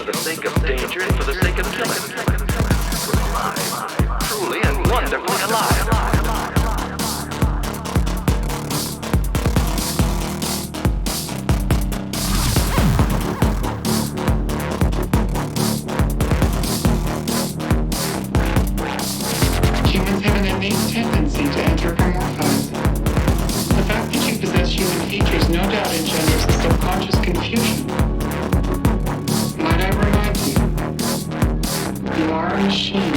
for the sake of danger and for the sake of killing. We're alive, truly and wonderfully alive. Humans have an innate tendency to anthropomorphize. The fact that you possess human features no doubt engenders a subconscious confusion. Might I remind you, you are a machine.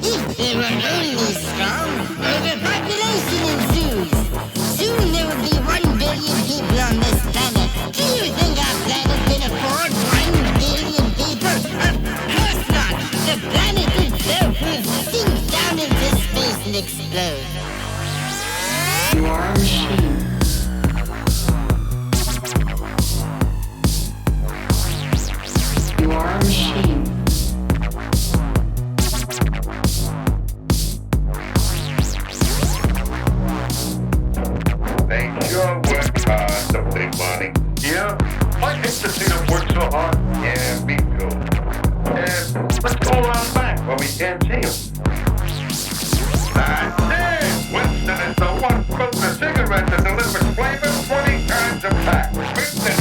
If they were only strong, overpopulation ensues. Soon there will be 1 billion people on this planet. Do you think our planet can afford 1 billion people? Of course not. The planet itself will sink down into space and explode. You are a machine. You are a machine. They sure work hard to make money. Yeah? I hate to see them work so hard. Yeah, me too. Let's go around back where we can't see them. That's it! Winston is the one smoking a cigarette that delivers flavor 20 times a pack. Winston